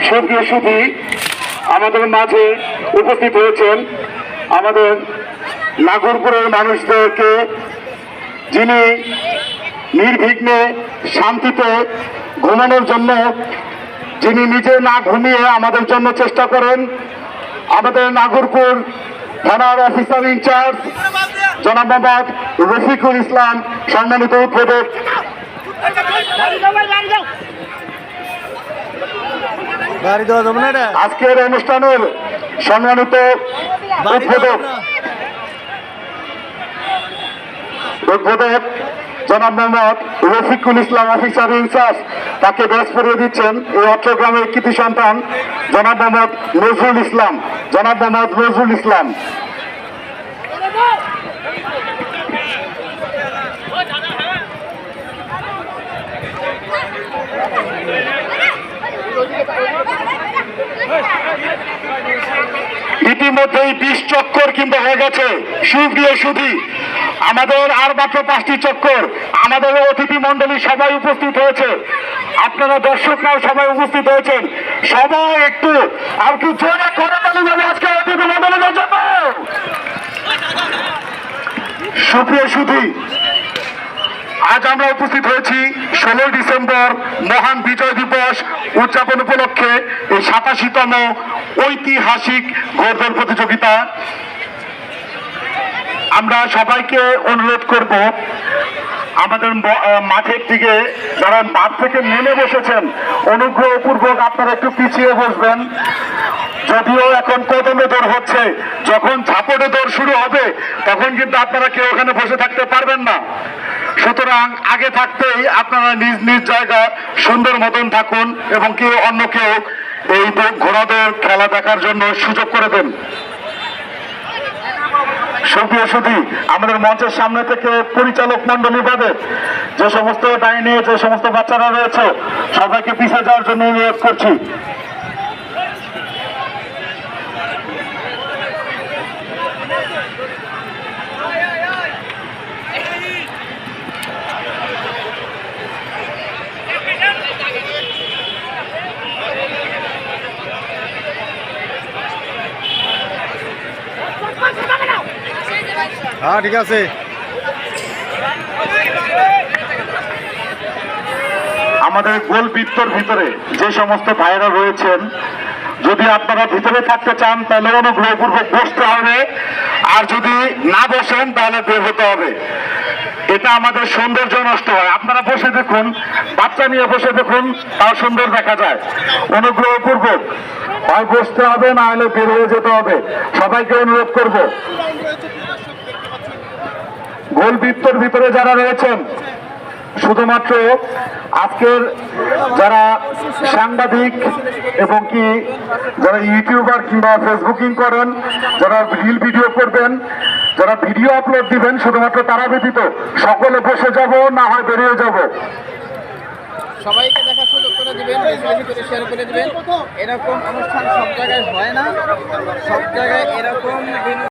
সুপ্রিয় সুধী আমাদের মাঝে উপস্থিত হয়েছেন আমাদের নাগরপুরের মানুষদেরকে, যিনি নির্বিঘ্নে শান্তিতে ঘুমানোর জন্য, যিনি নিজে না ঘুমিয়ে আমাদের জন্য চেষ্টা করেন, আমাদের নাগরপুর থানার অফিসার ইনচার্জ জনাব মোহাম্মদ রফিকুল ইসলাম, সম্মানিত উদ্বোধক। আজকের অনুষ্ঠানের সম্মানিত উদ্বোধক জনাব মোহাম্মদ রফিকুল ইসলাম, অফিসার ইনচার্জ, তাকে ব্যাচ পরিয়ে দিচ্ছেন এই চট্টগ্রামের কৃতি সন্তান জনাব মোহাম্মদ নজরুল ইসলাম। জনাব মোহাম্মদ নজরুল ইসলাম। ইতিমধ্যেই 20 চক্কর কিন্তু হয়ে গেছে। সুপ্রিয় সুধী, আমাদের আর মাত্র 5টি চক্কর। আমাদের অতিথি মন্ডলী সবাই উপস্থিত হয়েছে, আপনারা দর্শকরাও সবাই উপস্থিত হয়েছেন। সবাই একটু আর কি জোরে করে বলে আজকে অতিথি মন্ডলীদের জন্য। সুপ্রিয় সুধী, আজ আমরা উপস্থিত হয়েছি 16 ডিসেম্বর মহান বিজয় দিবস উদযাপন উপলক্ষে এই 87তম ঐতিহাসিক ঘোড়দৌড় প্রতিযোগিতা। আমরা সবাইকে অনুরোধ করব, আমাদের মাঠের দিকে যারা মাঠ থেকে নেমে বসেছেন, অনুগ্রহপূর্বক আপনারা একটু পিছিয়ে বসবেন। যদিও এখন কদমে দৌড় হচ্ছে, যখন ঝাপটে দৌড় শুরু হবে তখন কিন্তু আপনারা কেউ ওখানে বসে থাকতে পারবেন না। সুতরাং আগে থাকতেই আপনারা নিজ নিজ জায়গা সুন্দর মতন থাকুন এবং কেউ অন্য কেউ এই ঘোড়াদৌড় খেলা দেখার জন্য সুযোগ করে দেন। সুপ্রিয় সুধী, আমাদের মঞ্চের সামনে থেকে পরিচালক মন্ডলী বাদে যে সমস্ত ডাইনে যে সমস্ত বাচ্চারা রয়েছে সবাইকে পিছিয়ে যাওয়ার জন্য অনুরোধ করছি। হ্যাঁ, ঠিক আছে। আমাদের গোল বৃত্তর ভিতরে যে সমস্ত ভাইরা রয়েছেন, যদি আপনারা ভিতরে থাকতে চান তাহলে অনুগ্রহপূর্বক বসতে হবে, আর যদি না বসেন তাহলে বের হতে হবে। এটা আমাদের সৌন্দর্য নষ্ট হয়। আপনারা বসে দেখুন, বাচ্চা নিয়ে বসে দেখুন, তাও সুন্দর দেখা যায়। অনুগ্রহপূর্বক হয় বসতে হবে, না হলে বের হয়ে যেতে হবে। সবাইকে অনুরোধ করব, গোল বৃত্তর ভিতরে যারা রয়েছেন, শুধুমাত্র আজকের যারা সাংবাদিক এবং কি যারা ইউটিউবার কিংবা ফেসবুকিং করেন, যারা রিল ভিডিও করবেন, যারা ভিডিও আপলোড দিবেন, শুধুমাত্র তারা ব্যতীত সকলে বসে যাব, না হয় বেরিয়ে যাব। সবাইকে দেখার সুযোগ করে দিবেন, বেশি বেশি করে শেয়ার করে দিবেন। এরকম অনুষ্ঠান সব জায়গায় হয় না, সব জায়গায় এরকম